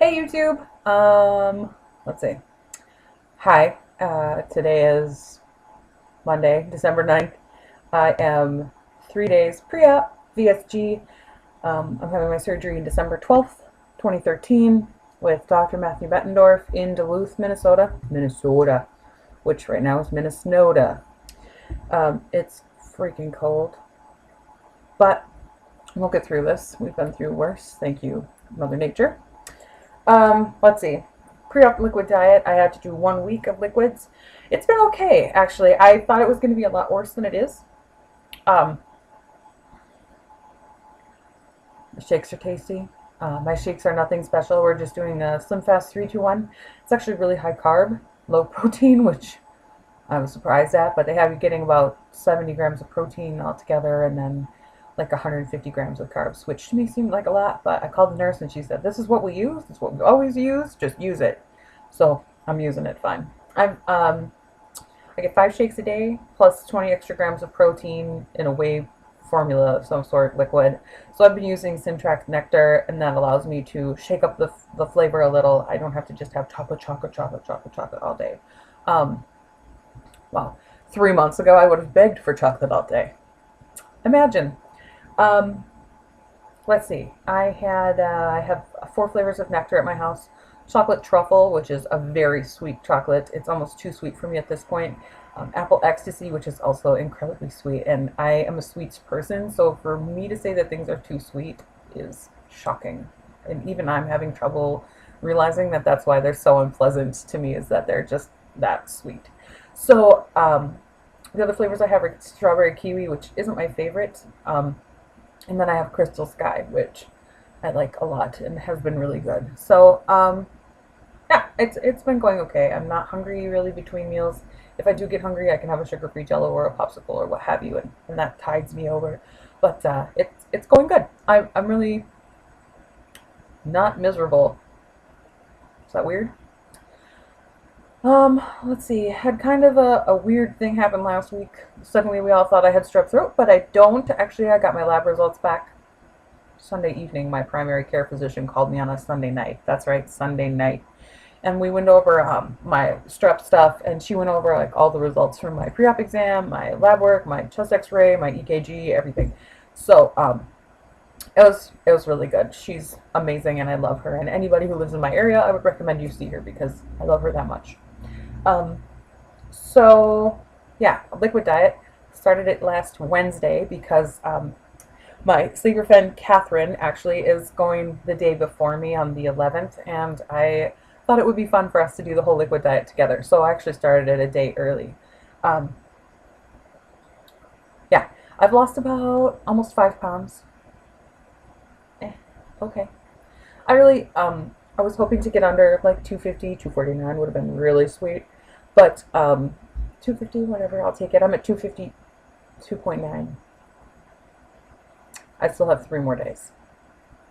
Hey YouTube. Let's see. Hi. Today is Monday, December 9th. I am 3 days pre-op VSG. I'm having my surgery in December 12th, 2013 with Dr. Matthew Bettendorf in Duluth, Minnesota, which right now is Minnesota. It's freaking cold, but we'll get through this. We've been through worse. Thank you, Mother Nature. Let's see. Pre-op liquid diet. I had to do 1 week of liquids. It's been okay, actually. I thought it was going to be a lot worse than it is. Um, the shakes are tasty. My shakes are nothing special. We're just doing a Slim Fast 3-2-1. It's actually really high carb, low protein, which I was surprised at. But they have you getting about 70 grams of protein altogether, and then like 150 grams of carbs, which to me seemed like a lot. But I called the nurse and she said, "This is what we use. This is what we always use. Just use it." So I'm using it fine. I get 5 shakes a day plus 20 extra grams of protein in a whey formula of some sort, liquid. So I've been using Simtrax Nectar, and that allows me to shake up the flavor a little. I don't have to just have chocolate all day. Um, well, 3 months ago I would have begged for chocolate all day. Imagine. Um, let's see. I have 4 flavors of nectar at my house. Chocolate truffle, which is a very sweet chocolate. It's almost too sweet for me at this point. Apple ecstasy, which is also incredibly sweet. And I am a sweets person, so for me to say that things are too sweet is shocking. And even I'm having trouble realizing that that's why they're so unpleasant to me, is that they're just that sweet. So the other flavors I have are strawberry kiwi, which isn't my favorite. And then I have Crystal Sky, which I like a lot and has been really good. So, yeah, it's been going okay. I'm not hungry really between meals. If I do get hungry, I can have a sugar-free Jello or a popsicle or what have you, and that tides me over. But it's going good. I'm really not miserable. Is that weird? Let's see. Had kind of a weird thing happen last week. Suddenly we all thought I had strep throat, but I don't. Actually, I got my lab results back Sunday evening. My primary care physician called me on a Sunday night. That's right, Sunday night. And we went over my strep stuff, and she went over like all the results from my pre-op exam, my lab work, my chest X-ray, my EKG, everything. So it was really good. She's amazing, and I love her. And anybody who lives in my area, I would recommend you see her because I love her that much. Um, so yeah, liquid diet. Started it last Wednesday because my sleeper friend Catherine actually is going the day before me on the 11th, and I thought it would be fun for us to do the whole liquid diet together. So I actually started it a day early. Um, yeah, I've lost about almost 5 pounds. Eh, okay. I was hoping to get under like 250, 249 would have been really sweet. But 250, whatever, I'll take it. I'm at 252.9. I still have 3 more days.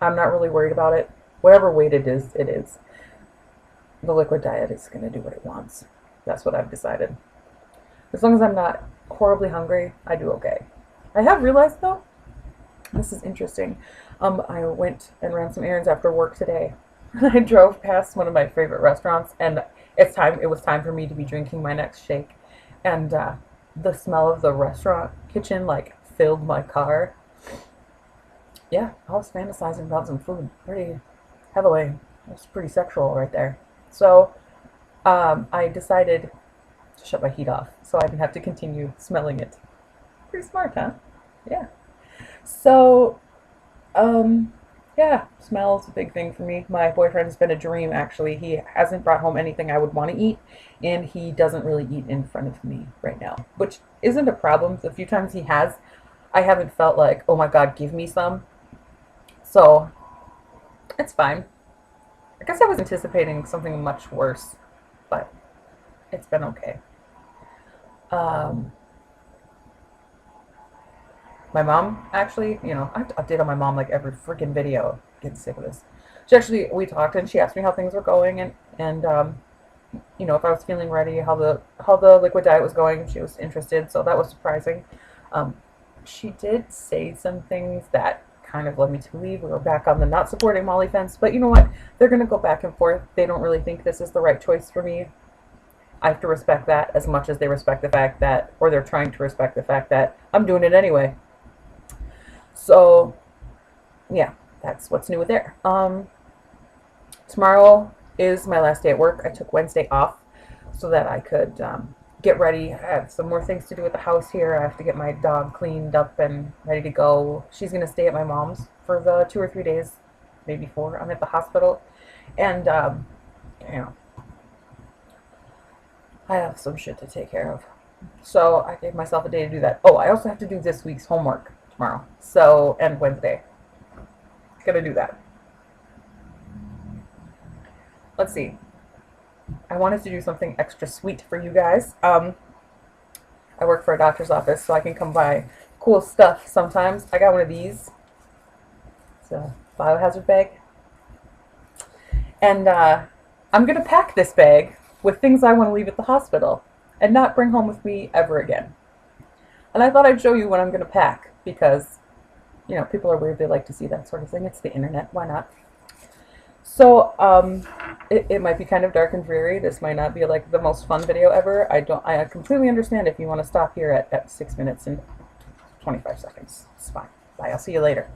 I'm not really worried about it. Whatever weight it is, it is. The liquid diet is going to do what it wants. That's what I've decided. As long as I'm not horribly hungry, I do okay. I have realized, though, this is interesting. I went and ran some errands after work today. I drove past one of my favorite restaurants, and it was time for me to be drinking my next shake. And the smell of the restaurant kitchen like filled my car. Yeah, I was fantasizing about some food pretty heavily. It was pretty sexual right there. So I decided to shut my heat off so I didn't have to continue smelling it. Pretty smart, huh? Yeah. So, um, yeah, smell's a big thing for me. My boyfriend's been a dream, actually. He hasn't brought home anything I would want to eat, and he doesn't really eat in front of me right now, which isn't a problem. The few times he has, I haven't felt like, oh my God, give me some. So, it's fine. I guess I was anticipating something much worse, but it's been okay. Um, my mom, actually, I have to update on my mom like every freaking video. Get sick of this. We talked and she asked me how things were going, and if I was feeling ready, how the liquid diet was going. She was interested, so that was surprising. Um, she did say some things that kind of led me to believe we were back on the not supporting Molly fence. But you know what? They're going to go back and forth. They don't really think this is the right choice for me. I have to respect that as much as they respect the fact that, or they're trying to respect the fact that I'm doing it anyway. So, yeah, that's what's new there. Tomorrow is my last day at work. I took Wednesday off so that I could get ready. I have some more things to do at the house here. I have to get my dog cleaned up and ready to go. She's going to stay at my mom's for the 2 or 3 days, maybe 4. I'm at the hospital. And, you know, I have some shit to take care of. So I gave myself a day to do that. Oh, I also have to do this week's homework tomorrow. So, and Wednesday. Gonna do that. Let's see. I wanted to do something extra sweet for you guys. I work for a doctor's office, so I can come buy cool stuff sometimes. I got one of these. It's a biohazard bag. And I'm going to pack this bag with things I want to leave at the hospital and not bring home with me ever again. And I thought I'd show you what I'm going to pack because, you know, people are weird. They like to see that sort of thing. It's the internet. Why not? So, it might be kind of dark and dreary. This might not be like the most fun video ever. I completely understand if you want to stop here at 6 minutes and 25 seconds. It's fine. Bye. I'll see you later.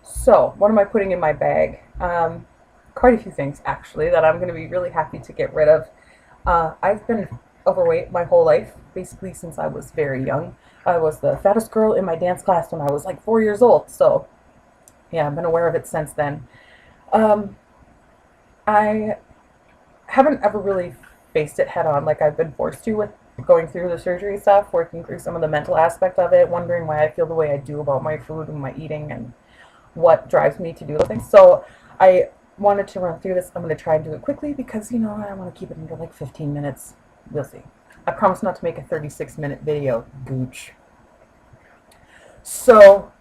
So, what am I putting in my bag? Quite a few things, actually, that I'm going to be really happy to get rid of. I've been overweight my whole life, basically since I was very young. I was the fattest girl in my dance class when I was like 4 years old, so yeah, I've been aware of it since then. I haven't ever really faced it head on like I've been forced to with going through the surgery stuff, working through some of the mental aspect of it, wondering why I feel the way I do about my food and my eating and what drives me to do those things. So I wanted to run through this. I'm going to try and do it quickly because, you know, I want to keep it under like 15 minutes. We'll see. I promise not to make a 36-minute video. Gooch. So,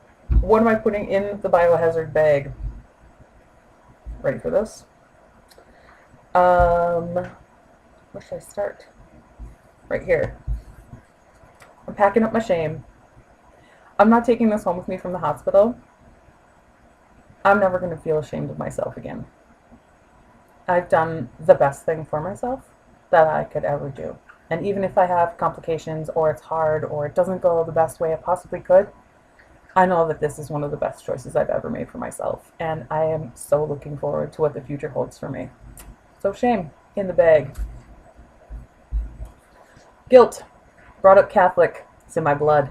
what am I putting in the biohazard bag? Ready for this? Where should I start? Right here. I'm packing up my shame. I'm not taking this home with me from the hospital. I'm never going to feel ashamed of myself again. I've done the best thing for myself that I could ever do. And even if I have complications or it's hard or it doesn't go the best way it possibly could, I know that this is one of the best choices I've ever made for myself. And I am so looking forward to what the future holds for me. So shame in the bag. Guilt. Brought up Catholic. It's in my blood.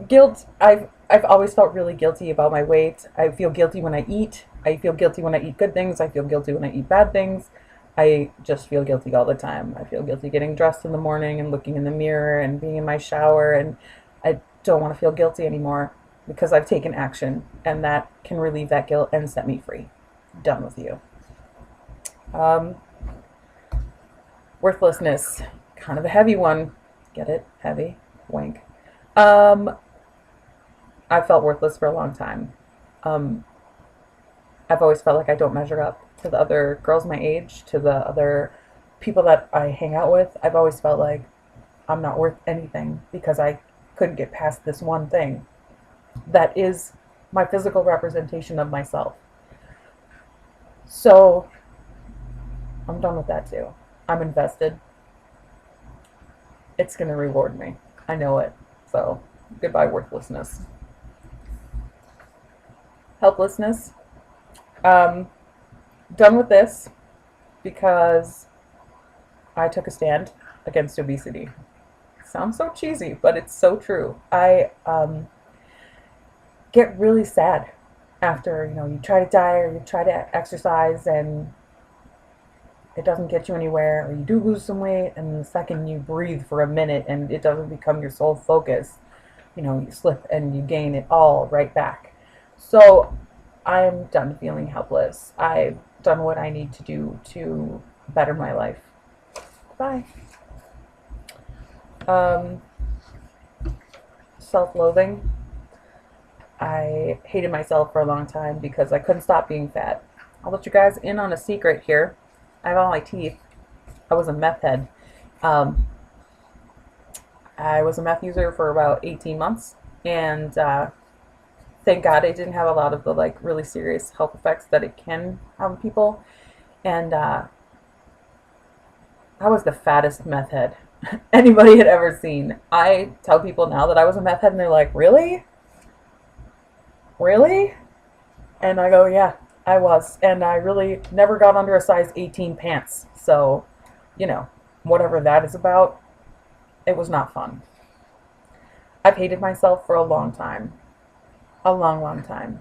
Guilt. I've always felt really guilty about my weight. I feel guilty when I eat. I feel guilty when I eat good things. I feel guilty when I eat bad things. I just feel guilty all the time. I feel guilty getting dressed in the morning and looking in the mirror and being in my shower, and I don't want to feel guilty anymore because I've taken action, and that can relieve that guilt and set me free. Done with you. Worthlessness. Kind of a heavy one. Get it? Heavy. Wink. I felt worthless for a long time. I've always felt like I don't measure up to the other girls my age, to the other people that I hang out with. I've always felt like I'm not worth anything because I couldn't get past this one thing that is my physical representation of myself. So I'm done with that too. I'm invested. It's going to reward me. I know it. So goodbye, worthlessness. Helplessness. Done with this because I took a stand against obesity. Sounds so cheesy, but it's so true. I get really sad after, you know, you try to diet or you try to exercise and it doesn't get you anywhere, or you do lose some weight and the second you breathe for a minute and it doesn't become your sole focus, you know, you slip and you gain it all right back. So I'm done feeling helpless. I've done what I need to do to better my life. Bye. Self-loathing. I hated myself for a long time because I couldn't stop being fat. I'll let you guys in on a secret here. I have all my teeth. I was a meth head. I was a meth user for about 18 months, and thank God I didn't have a lot of the like really serious health effects that it can have on people. And I was the fattest meth head anybody had ever seen. I tell people now that I was a meth head, and they're like, "Really? Really?" And I go, "Yeah, I was." And I really never got under a size 18 pants. So, you know, whatever that is about, it was not fun. I've hated myself for a long time. A long, long time.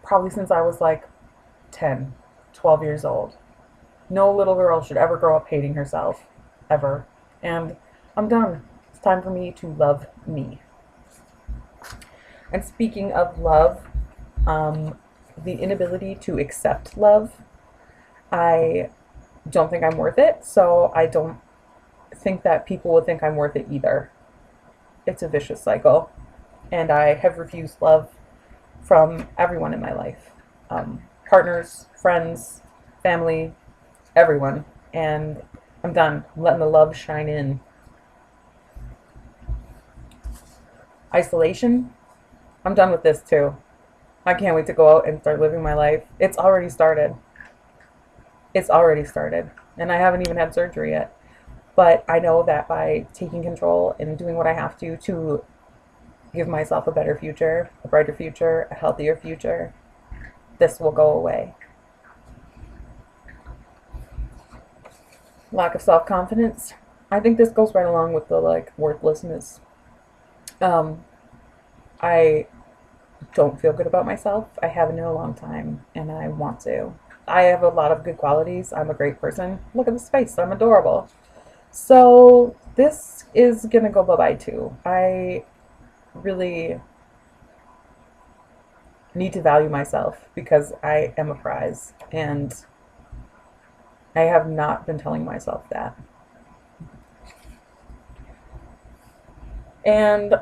Probably since I was like 10, 12 years old. No little girl should ever grow up hating herself. Ever. And I'm done. It's time for me to love me. And speaking of love, the inability to accept love, I don't think I'm worth it, so I don't think that people would think I'm worth it either. It's a vicious cycle, and I have refused love from everyone in my life, partners, friends, family, everyone, and I'm done. I'm letting the love shine in. Isolation, I'm done with this too. I can't wait to go out and start living my life. It's already started. It's already started, and I haven't even had surgery yet. But I know that by taking control and doing what I have to give myself a better future, a brighter future, a healthier future, this will go away. Lack of self-confidence. I think this goes right along with the like worthlessness. Um, I don't feel good about myself. I haven't in a long time, and I want to. I have a lot of good qualities. I'm a great person. Look at this face. I'm adorable. So this is gonna go bye-bye too. I really need to value myself because I am a prize, and I have not been telling myself that. And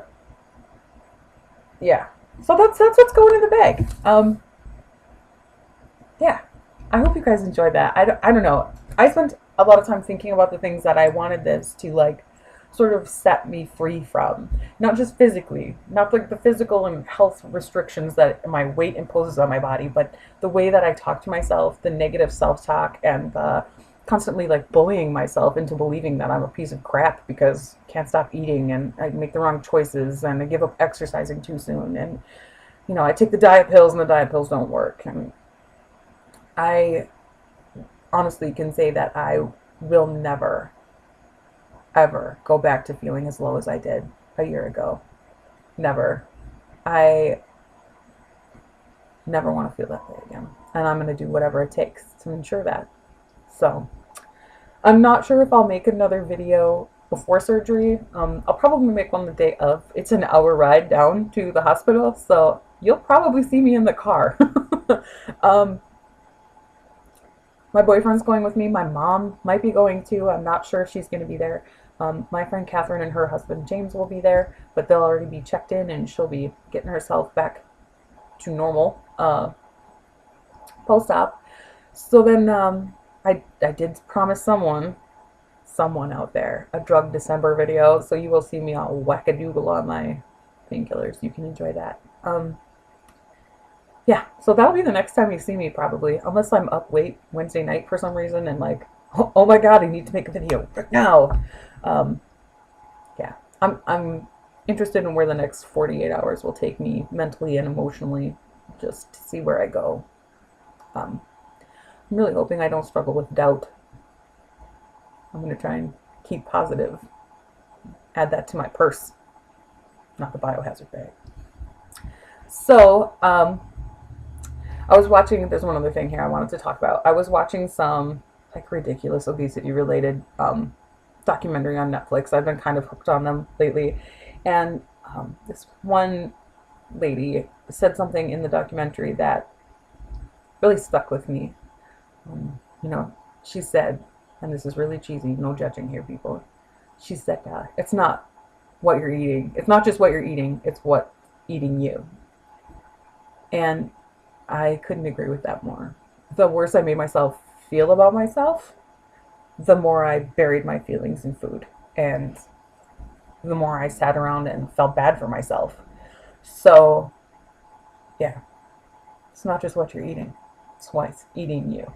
yeah, so that's what's going in the bag. Yeah, I hope you guys enjoyed that. I don't know. I spent a lot of time thinking about the things that I wanted this to like sort of set me free from. Not just physically, not like the physical and health restrictions that my weight imposes on my body, but the way that I talk to myself, the negative self-talk, and constantly like bullying myself into believing that I'm a piece of crap because I can't stop eating and I make the wrong choices and I give up exercising too soon, and I take the diet pills and the diet pills don't work. And I honestly can say that I will never, ever go back to feeling as low as I did a year ago. Never. I never want to feel that way again. And I'm going to do whatever it takes to ensure that. So, I'm not sure if I'll make another video before surgery. I'll probably make one the day of. It's an hour ride down to the hospital, so you'll probably see me in the car. um, My boyfriend's going with me. My mom might be going too. I'm not sure if she's going to be there. My friend Catherine and her husband James will be there, but they'll already be checked in and she'll be getting herself back to normal post-op. So then I did promise someone out there a drug December video, so you will see me all whack-a-doodle on my painkillers. You can enjoy that. Yeah, so that'll be the next time you see me probably, unless I'm up late Wednesday night for some reason and like, oh my god, I need to make a video right now. Yeah, I'm interested in where the next 48 hours will take me mentally and emotionally, just to see where I go. I'm really hoping I don't struggle with doubt. I'm going to try and keep positive. Add that to my purse, not the biohazard bag. So, I was watching, there's one other thing here I wanted to talk about. I was watching some like ridiculous obesity related documentary on Netflix. I've been kind of hooked on them lately. And this one lady said something in the documentary that really stuck with me. She said, and this is really cheesy, no judging here, people. She said, it's not what you're eating. It's not just what you're eating, it's what eating you. And I couldn't agree with that more. The worse I made myself feel about myself, the more I buried my feelings in food. And the more I sat around and felt bad for myself. So, yeah, it's not just what you're eating, it's what's eating you.